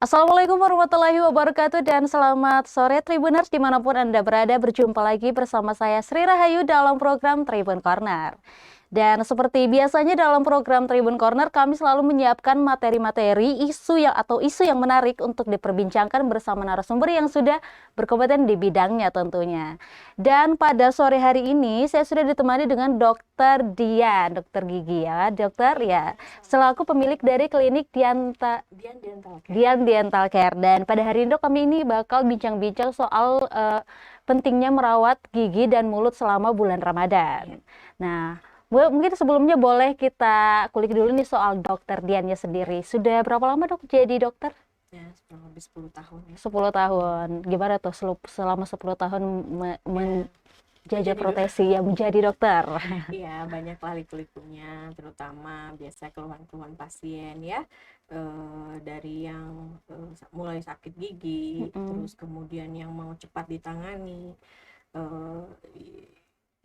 Assalamualaikum warahmatullahi wabarakatuh dan selamat sore Tribuners dimanapun Anda berada, berjumpa lagi bersama saya Sri Rahayu dalam program Tribun Corner. Dan seperti biasanya dalam program Tribun Corner kami selalu menyiapkan materi-materi isu yang menarik untuk diperbincangkan bersama narasumber yang sudah berkompeten di bidangnya tentunya. Dan pada sore hari ini saya sudah ditemani dengan Dokter Dian, dokter gigi ya, dokter ya, selaku pemilik dari klinik Dian Dental Care. Dan pada hari ini dok, kami ini bakal bincang-bincang soal pentingnya merawat gigi dan mulut selama bulan Ramadan. Nah, mungkin sebelumnya boleh kita kulik dulu nih soal dokter Diannya sendiri. Sudah berapa lama dok jadi dokter? Ya, kurang lebih 10 tahun ya. 10 tahun. Gimana tuh selama 10 tahun menjajah profesi yang menjadi dokter? Iya, banyak lah liku-likunya, terutama biasa keluhan-keluhan pasien ya. Dari yang mulai sakit gigi, terus kemudian yang mau cepat ditangani, eh,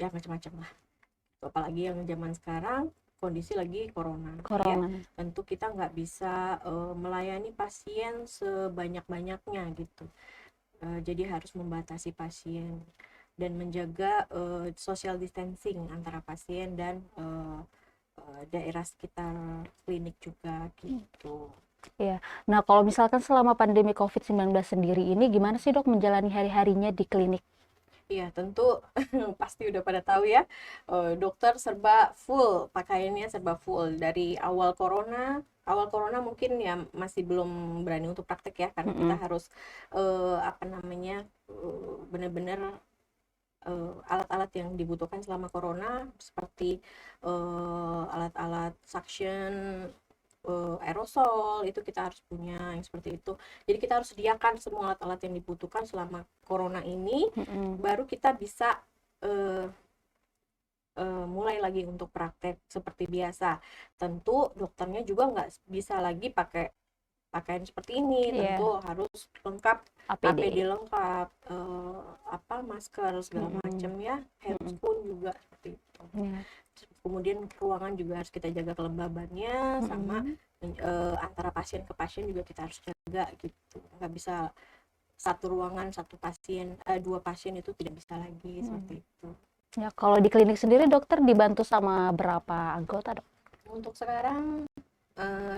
ya macam-macam lah. Apalagi yang zaman sekarang kondisi lagi corona. Ya, tentu kita nggak bisa melayani pasien sebanyak-banyaknya gitu. Jadi harus membatasi pasien dan menjaga social distancing antara pasien dan daerah sekitar klinik juga gitu. Iya. Nah, kalau misalkan selama pandemi COVID-19 sendiri ini gimana sih dok menjalani hari-harinya di klinik? Iya, tentu pasti udah pada tahu ya, dokter serba full, pakaiannya serba full dari awal corona mungkin ya masih belum berani untuk praktek ya, karena kita harus apa namanya, benar-benar alat-alat yang dibutuhkan selama corona seperti alat-alat suction, aerosol itu kita harus punya yang seperti itu. Jadi kita harus sediakan semua alat-alat yang dibutuhkan selama corona ini, baru kita bisa mulai lagi untuk praktek seperti biasa. Tentu dokternya juga nggak bisa lagi pakai pakaian seperti ini, tentu harus lengkap, APD lengkap, masker segala macam ya, handscoon juga seperti itu. Kemudian ruangan juga harus kita jaga kelembabannya, sama antara pasien ke pasien juga kita harus jaga gitu, nggak bisa satu ruangan dua pasien itu tidak bisa lagi seperti itu. Ya, kalau di klinik sendiri dokter dibantu sama berapa anggota dok? Untuk sekarang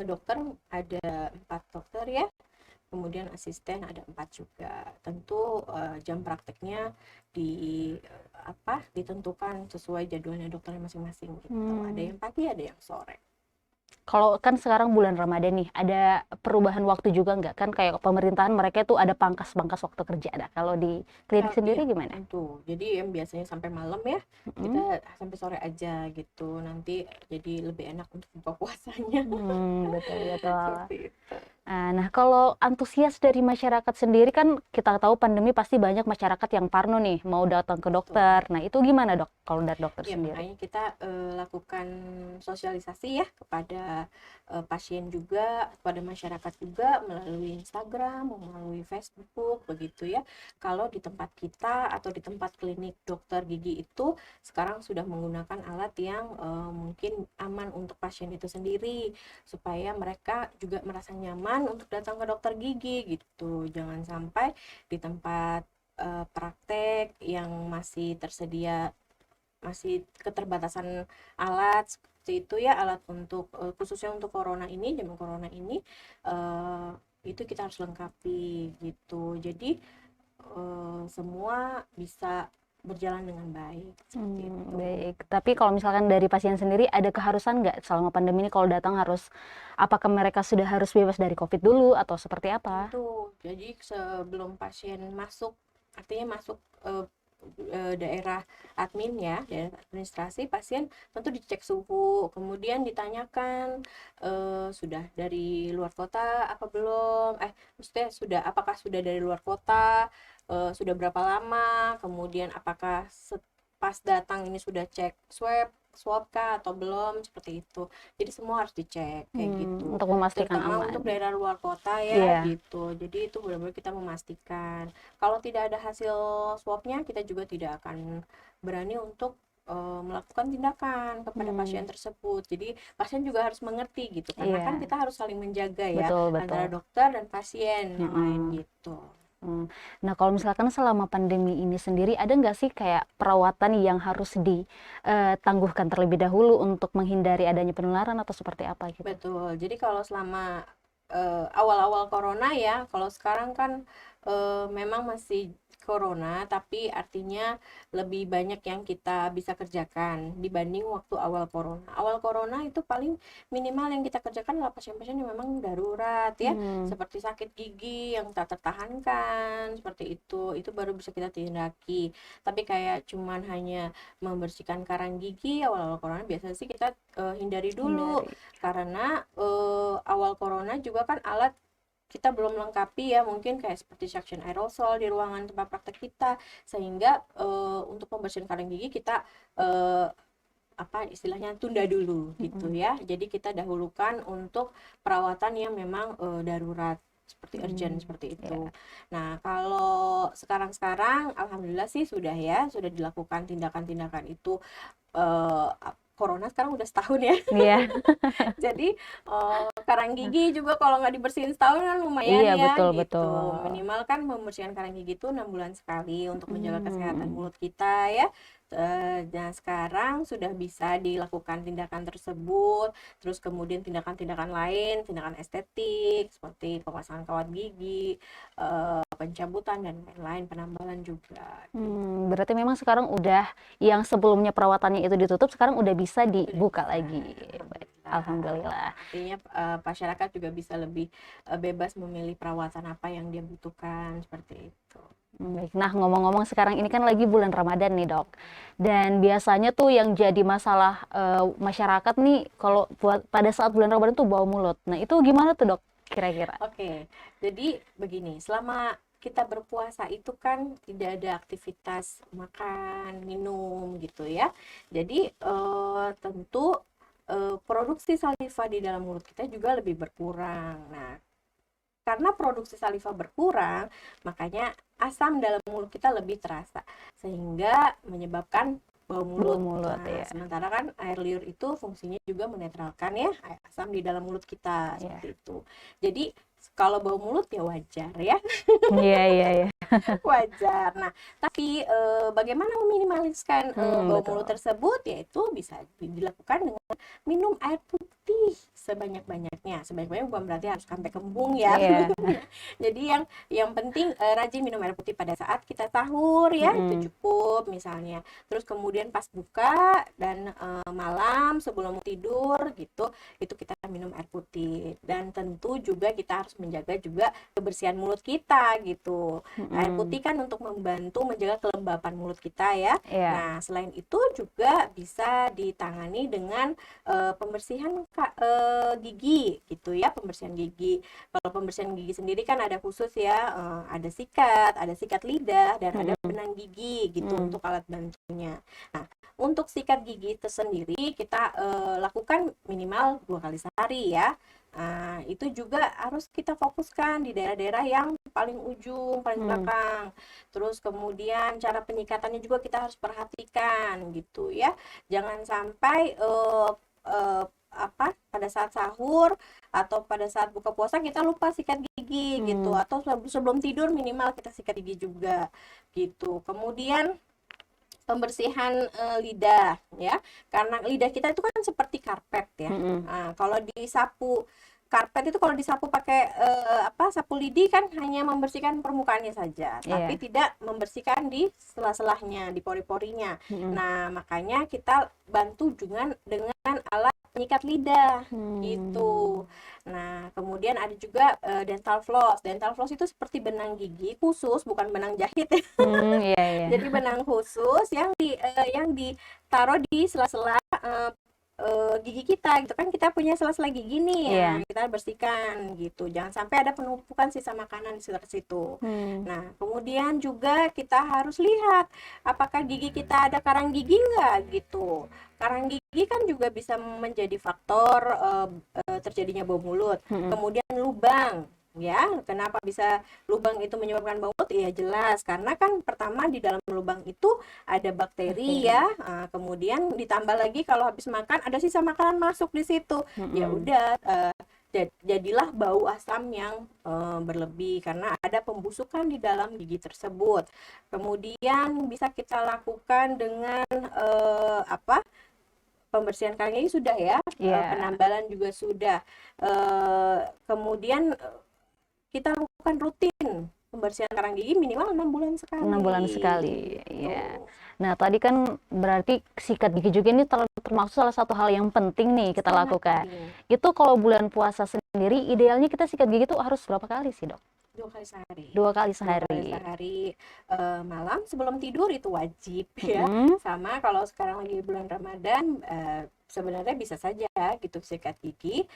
dokter ada 4 dokter ya, kemudian asisten ada 4 juga. Tentu jam prakteknya ditentukan sesuai jadwalnya dokternya masing-masing gitu. Ada yang pagi, ada yang sore. Kalau kan sekarang bulan Ramadan nih, ada perubahan waktu juga nggak? Kan kayak pemerintahan mereka tuh ada pangkas-pangkas waktu kerja. Nah, kalau di klinik sendiri gimana? Tentu. Jadi yang biasanya sampai malam ya, kita sampai sore aja gitu. Nanti jadi lebih enak untuk buka puasanya. Betul. Seperti itu. Nah, kalau antusias dari masyarakat sendiri kan kita tahu pandemi pasti banyak masyarakat yang parno nih mau datang ke dokter. Nah, itu gimana dok kalau dari dokter Ya, sendiri? makanya kita lakukan sosialisasi ya kepada pasien juga, kepada masyarakat juga melalui Instagram, melalui Facebook begitu ya. Kalau di tempat kita atau di tempat klinik dokter gigi itu sekarang sudah menggunakan alat yang mungkin aman untuk pasien itu sendiri, supaya mereka juga merasa nyaman untuk datang ke dokter gigi gitu. Jangan sampai di tempat praktek yang masih keterbatasan alat seperti itu ya, alat untuk khususnya untuk corona ini, zaman corona ini, itu kita harus lengkapi gitu. Jadi semua bisa berjalan dengan baik seperti itu. Baik, tapi kalau misalkan dari pasien sendiri ada keharusan nggak selama pandemi ini kalau datang apakah mereka sudah harus bebas dari COVID dulu atau seperti apa? Tentu, jadi sebelum pasien masuk, artinya masuk daerah admin ya, daerah administrasi, pasien tentu dicek suhu, kemudian ditanyakan sudah dari luar kota apa belum, maksudnya apakah sudah dari luar kota, sudah berapa lama, kemudian apakah pas datang ini sudah cek swab kah atau belum, seperti itu. Jadi semua harus dicek kayak gitu, Untuk memastikan terutama aman. untuk daerah luar kota ya, gitu. Jadi itu benar-benar kita memastikan. Kalau tidak ada hasil swabnya, kita juga tidak akan berani untuk melakukan tindakan kepada pasien tersebut. Jadi pasien juga harus mengerti gitu, karena kan Iya, kita harus saling menjaga ya betul antara betul. dokter dan pasien yang lain Mm-mm. gitu. Hmm. Nah, kalau misalkan selama pandemi ini sendiri, ada nggak sih kayak perawatan yang harus ditangguhkan terlebih dahulu untuk menghindari adanya penularan atau seperti apa gitu? Betul. Jadi kalau selama awal-awal corona ya, kalau sekarang kan memang masih corona, tapi artinya lebih banyak yang kita bisa kerjakan dibanding waktu awal corona. Awal corona itu paling minimal yang kita kerjakan adalah pasien-pasien yang memang darurat ya, Hmm. seperti sakit gigi yang tak tertahankan, seperti itu baru bisa kita tindaki. Tapi kayak cuman hanya membersihkan karang gigi awal-awal corona, biasanya sih kita hindari dulu, Hindari. karena awal corona juga kan alat kita belum lengkapi ya, mungkin kayak seperti suction aerosol di ruangan tempat praktek kita, sehingga untuk pembersihan karang gigi kita eh, apa istilahnya tunda dulu gitu Mm-mm. ya. Jadi kita dahulukan untuk perawatan yang memang darurat seperti urgent Hmm. seperti itu. Ya. Nah, kalau sekarang alhamdulillah sih sudah ya, sudah dilakukan tindakan-tindakan itu. Corona sekarang udah setahun ya. Iya, Jadi karang gigi juga kalau nggak dibersihin setahun kan lumayan iya ya betul betul. gitu. Minimal kan membersihkan karang gigi itu 6 bulan sekali untuk menjaga kesehatan Hmm. mulut kita ya. Dan sekarang sudah bisa dilakukan tindakan tersebut, terus kemudian tindakan-tindakan lain, tindakan estetik seperti pemasangan kawat gigi, pencabutan dan lain-lain, penambalan juga gitu. Berarti memang sekarang udah yang sebelumnya perawatannya itu ditutup, sekarang udah bisa Sudah dibuka bisa, lagi. Baik, alhamdulillah. alhamdulillah. Artinya masyarakat juga bisa lebih bebas memilih perawatan apa yang dia butuhkan seperti itu. Baik. Nah, ngomong-ngomong sekarang ini kan lagi bulan Ramadan nih, Dok. Dan biasanya tuh yang jadi masalah masyarakat nih kalau buat pada saat bulan Ramadan tuh bau mulut. Nah, itu gimana tuh, Dok? Kira-kira? Oke, jadi begini, selama kita berpuasa itu kan tidak ada aktivitas makan, minum gitu ya. Jadi tentu produksi saliva di dalam mulut kita juga lebih berkurang. Nah, karena produksi saliva berkurang, makanya asam dalam mulut kita lebih terasa, sehingga menyebabkan bau Bau mulut. mulut Nah, ya. sementara kan air liur itu fungsinya juga menetralkan ya asam di dalam mulut kita, Iya. seperti itu. Jadi kalau bau mulut ya wajar ya. Iya, iya, iya. Wajar. Nah, tapi bagaimana meminimaliskan bau Betul. mulut tersebut? Yaitu bisa dilakukan dengan minum air putih sebanyak-banyaknya. Sebanyak-banyaknya bukan berarti harus sampai kembung ya. Iya. Jadi yang penting rajin minum air putih pada saat kita sahur ya, itu cukup misalnya. Terus kemudian pas buka dan malam sebelum tidur gitu, itu kita minum air putih. Dan tentu juga kita harus menjaga juga kebersihan mulut kita gitu. Air putih kan untuk membantu menjaga kelembapan mulut kita ya. Iya. Nah, selain itu juga bisa ditangani dengan pembersihan gigi gitu ya, pembersihan gigi. Kalau pembersihan gigi sendiri kan ada khusus ya, ada sikat lidah dan ada benang gigi gitu untuk alat bantunya. Nah, untuk sikat gigi tersendiri kita lakukan minimal 2 kali sehari ya. Nah, itu juga harus kita fokuskan di daerah-daerah yang paling ujung, paling belakang. Terus kemudian cara penyikatannya juga kita harus perhatikan gitu ya. Jangan sampai pada saat sahur atau pada saat buka puasa kita lupa sikat gigi gitu, atau sebelum tidur minimal kita sikat gigi juga gitu. Kemudian pembersihan lidah ya, karena lidah kita itu kan seperti karpet ya. Nah, kalau disapu karpet itu, kalau disapu pakai sapu lidi kan hanya membersihkan permukaannya saja, tapi Iya. tidak membersihkan di sela-selahnya, di pori-porinya. Nah, makanya kita bantu dengan alat penyikat lidah gitu. Nah, kemudian ada juga dental floss. Dental floss itu seperti benang gigi khusus, bukan benang jahit ya. Iya, iya. Jadi benang khusus yang ditaruh di sela-sela gigi kita gitu kan, kita punya sela-sela gigi nih ya, Iya. kita bersihkan gitu, jangan sampai ada penumpukan sisa makanan di sekitar situ. Nah, kemudian juga kita harus lihat apakah gigi kita ada karang gigi nggak gitu. Karang gigi kan juga bisa menjadi faktor terjadinya bau mulut. Kemudian lubang ya. Kenapa bisa lubang itu menyebabkan bau mulut? Ya jelas, karena kan pertama di dalam lubang itu ada bakteri ya. Kemudian ditambah lagi kalau habis makan ada sisa makanan masuk di situ. Ya udah, jadilah bau asam yang berlebih karena ada pembusukan di dalam gigi tersebut. Kemudian bisa kita lakukan dengan apa? Pembersihan karang gigi sudah ya, penambalan juga sudah. Kemudian kita lakukan rutin pembersihan karang gigi minimal 6 bulan sekali. 6 bulan sekali, ya. Nah, tadi kan berarti sikat gigi juga ini termasuk salah satu hal yang penting nih kita lakukan. Itu kalau bulan puasa sendiri, idealnya kita sikat gigi itu harus berapa kali sih, Dok? 2 kali sehari. 2 kali 2 sehari. kali sehari, malam sebelum tidur itu wajib ya. Sama kalau sekarang lagi bulan Ramadan, sebenarnya bisa saja gitu sikat gigi,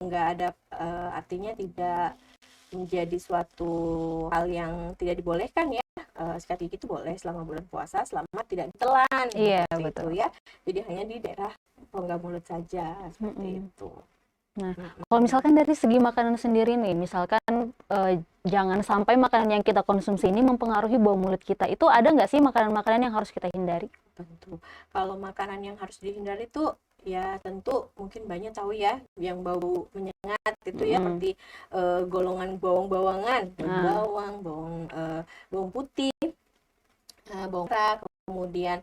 nggak ada artinya tidak menjadi suatu hal yang tidak dibolehkan ya. Sikat gigi itu boleh selama bulan puasa selama tidak ditelan. Iya, seperti betul. itu ya. Jadi hanya di daerah rongga mulut saja seperti itu. Nah, kalau misalkan dari segi makanan sendiri nih, misalkan jangan sampai makanan yang kita konsumsi ini mempengaruhi bau mulut kita. Itu ada nggak sih makanan-makanan yang harus kita hindari? Tentu. Kalau makanan yang harus dihindari itu ya tentu mungkin banyak tahu ya yang bau menyengat itu ya, seperti golongan bawang-bawangan, bawang, bawang putih, bawang merah, kemudian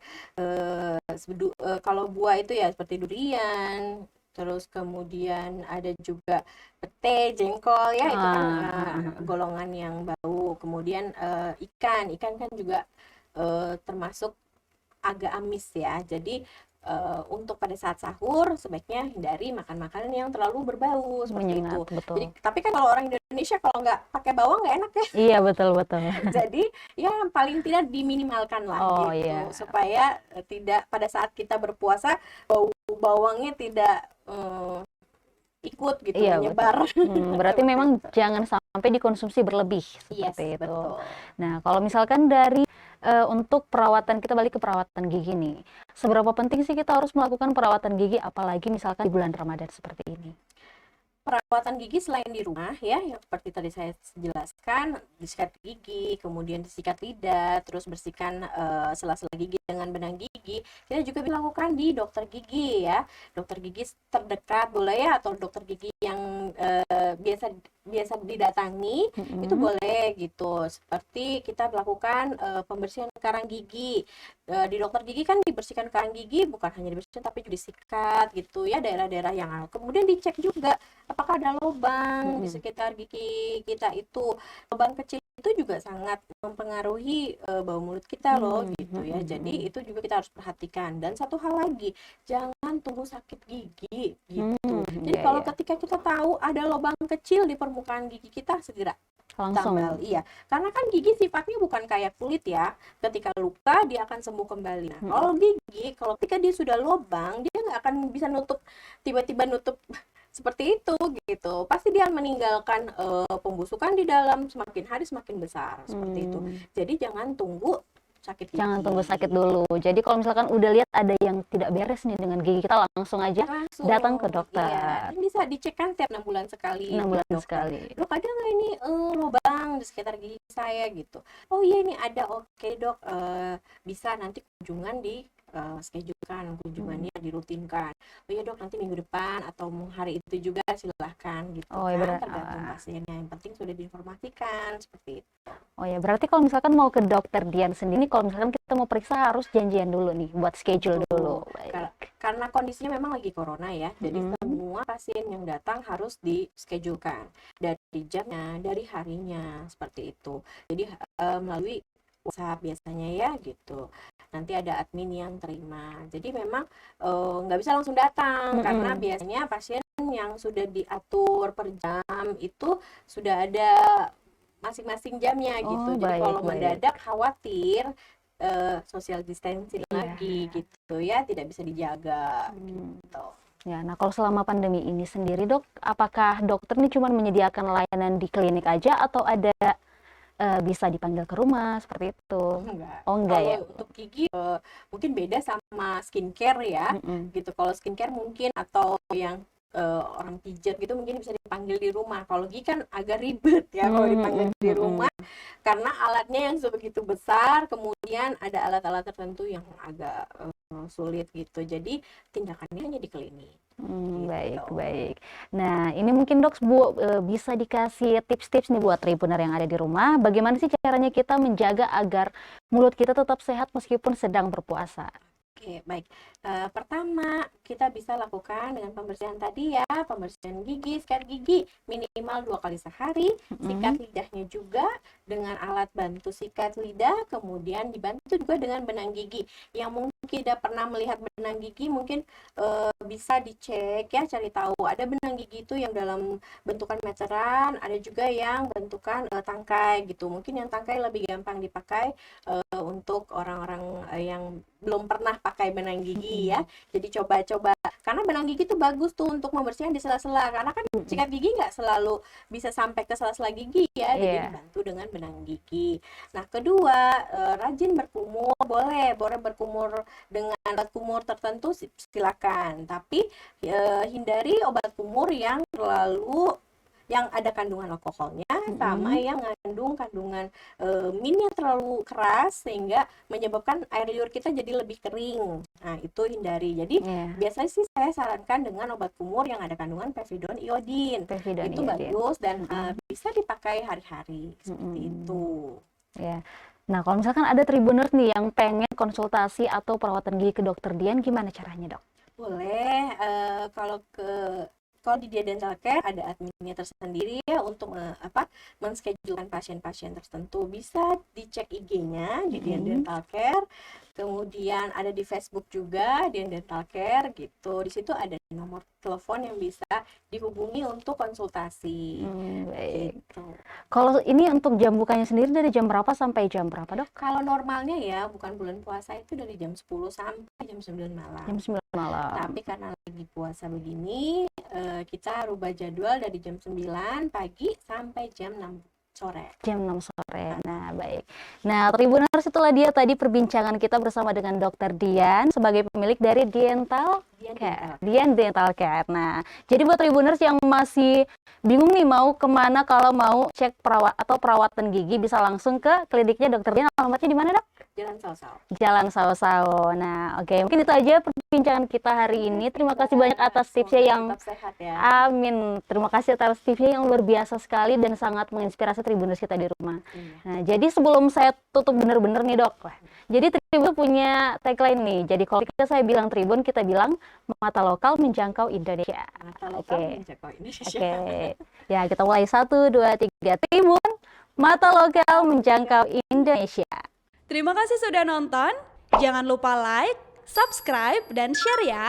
kalau buah itu ya seperti durian, terus kemudian ada juga pete, jengkol ya, itu kan golongan yang bau. Kemudian ikan kan juga termasuk agak amis ya. Jadi untuk pada saat sahur sebaiknya hindari makan makanan yang terlalu berbau seperti itu. Betul. Jadi, tapi kan kalau orang Indonesia kalau nggak pakai bawang nggak enak ya. Iya, betul. Jadi ya paling tidak diminimalkan lah gitu, supaya tidak pada saat kita berpuasa bau bawangnya tidak ikut gitu menyebar. Berarti memang jangan sampai dikonsumsi berlebih seperti itu. Betul. Nah, kalau misalkan dari untuk perawatan, kita balik ke perawatan gigi nih. Seberapa penting sih kita harus melakukan perawatan gigi apalagi misalkan di bulan Ramadan seperti ini? Perawatan gigi selain di rumah ya, yang seperti tadi saya jelaskan, disikat gigi, kemudian disikat lidah, terus bersihkan sela-sela gigi dengan benang gigi. Kita juga bisa lakukan di dokter gigi ya, dokter gigi terdekat boleh ya, atau dokter gigi yang biasa didatangi itu boleh gitu. Seperti kita melakukan pembersihan karang gigi. Di dokter gigi kan dibersihkan karang gigi bukan hanya dibersihkan tapi juga disikat gitu ya, daerah-daerah yang kemudian dicek juga apakah ada lubang di sekitar gigi kita itu. Lubang kecil itu juga sangat mempengaruhi bau mulut kita loh gitu ya. Jadi itu juga kita harus perhatikan. Dan satu hal lagi, jangan tunggu sakit gigi gitu. Jadi kalau ketika kita tahu ada lubang kecil di permukaan gigi kita, segera langsung tambal. Iya, karena kan gigi sifatnya bukan kayak kulit ya, ketika luka dia akan sembuh kembali. Nah, kalau gigi, kalau ketika dia sudah lubang, dia nggak akan bisa tiba-tiba nutup seperti itu gitu. Pasti dia meninggalkan pembusukan di dalam, semakin hari semakin besar seperti itu. Jadi jangan tunggu sakit gigi. Jangan tunggu sakit dulu. Jadi kalau misalkan udah lihat ada yang tidak beres nih dengan gigi kita, langsung aja datang ke dokter. Iya. Bisa dicek kan tiap 6 bulan sekali. 6 bulan sekali. Dok, ada nggak ini lubang di sekitar gigi saya gitu? Oh iya ini ada. Oke dok, bisa nanti kunjungan di schedulekan kunjungannya, dirutinkan. Oh iya dok, nanti minggu depan atau hari itu juga silahkan gitu. Oh iya, tergantung pasiennya. Yang penting sudah diinformasikan seperti itu. Oh ya, berarti kalau misalkan mau ke dokter Dian sendiri, kalau misalkan kita mau periksa harus janjian dulu nih, buat schedule dulu. Karena kondisinya memang lagi corona ya, jadi semua pasien yang datang harus di-schedulekan dari jamnya, dari harinya, seperti itu. Jadi melalui WhatsApp biasanya ya gitu. Nanti ada admin yang terima. Jadi memang nggak bisa langsung datang karena biasanya pasien yang sudah diatur per jam itu sudah ada masing-masing jamnya gitu. Jadi kalau mendadak khawatir social distancing lagi gitu ya, tidak bisa dijaga gitu. Ya, nah kalau selama pandemi ini sendiri dok, apakah dokter ini cuma menyediakan layanan di klinik aja atau ada bisa dipanggil ke rumah seperti itu? Enggak. Oh enggak ya? Untuk gigi mungkin beda sama skincare ya gitu. Kalau skincare mungkin atau yang orang pijat gitu mungkin bisa dipanggil di rumah. Kalau gigi kan agak ribet ya kalau dipanggil di rumah karena alatnya yang sebegitu besar, kemudian ada alat-alat tertentu yang agak sulit gitu. Jadi tindakannya hanya di klinik. Baik, Gitu. baik. Nah, ini mungkin dok bisa dikasih tips-tips nih buat Tribuner yang ada di rumah. Bagaimana sih caranya kita menjaga agar mulut kita tetap sehat meskipun sedang berpuasa? Oke, baik. Pertama, kita bisa lakukan dengan pembersihan tadi ya, pembersihan gigi, sikat gigi minimal 2 kali sehari, sikat lidahnya juga dengan alat bantu sikat lidah, kemudian dibantu juga dengan benang gigi. Yang mungkin tidak pernah melihat benang gigi, mungkin bisa dicek ya, cari tahu. Ada benang gigi itu yang dalam bentukan meteran, ada juga yang bentukan tangkai gitu. Mungkin yang tangkai lebih gampang dipakai untuk orang-orang yang belum pernah pakai benang gigi ya. Jadi coba-coba karena benang gigi itu bagus tuh untuk membersihkan di sela-sela karena kan sikat gigi nggak selalu bisa sampai ke sela-sela gigi ya. Jadi dibantu dengan benang gigi. Nah, kedua, rajin berkumur boleh berkumur dengan obat kumur tertentu silakan. Tapi hindari obat kumur yang terlalu yang ada kandungan alkoholnya sama yang mengandung kandungan minyak terlalu keras sehingga menyebabkan air liur kita jadi lebih kering. Nah, itu hindari. Jadi biasanya sih saya sarankan dengan obat kumur yang ada kandungan povidone iodin. Itu bagus dan bisa dipakai hari-hari seperti itu. Ya. Nah, kalau misalkan ada Tribuners nih yang pengen konsultasi atau perawatan gigi ke dokter Dian, gimana caranya, Dok? Boleh, kalau di Dian Dental Care ada adminnya tersendiri ya untuk menschedulekan pasien-pasien tertentu. Bisa dicek IG-nya di Dian Dental Care. Kemudian ada di Facebook juga Dian Dental Care gitu. Di situ ada nomor telepon yang bisa dihubungi untuk konsultasi. Baik. Gitu. Kalau ini untuk jam bukanya sendiri dari jam berapa sampai jam berapa, Dok? Kalau normalnya ya, bukan bulan puasa itu dari jam 10 sampai jam 9 malam. Jam 9 malam. Tapi karena lagi puasa begini, kita rubah jadwal dari jam 9 pagi sampai jam 6 sore. Jam 6 sore. Nah, baik. Nah, Tribuners, itulah dia tadi perbincangan kita bersama dengan Dokter Dian sebagai pemilik dari Dental Care. Dian Dental Care. Nah, jadi buat Tribuners yang masih bingung nih mau kemana kalau mau cek perawatan gigi, bisa langsung ke kliniknya Dokter Dian. Alamatnya di mana, Dok? Jalan Sao-Sao. Jalan Sao-Sao. Nah, oke. Mungkin itu aja perbincangan kita hari ini. Terima kasih banyak atas tipsnya yang... Tetap sehat ya. Amin. Terima kasih atas tipsnya yang luar biasa sekali dan sangat menginspirasi Tribuners kita di rumah. Nah, jadi sebelum saya tutup bener-bener nih, Dok. Jadi Tribun punya tagline nih. Jadi kalau saya bilang Tribun, kita bilang mata lokal menjangkau Indonesia. Mata lokal menjangkau Indonesia. Oke. Ya, kita mulai 1, 2, 3. Tribun, mata lokal menjangkau Indonesia. Terima kasih sudah nonton. Jangan lupa like, subscribe, dan share ya.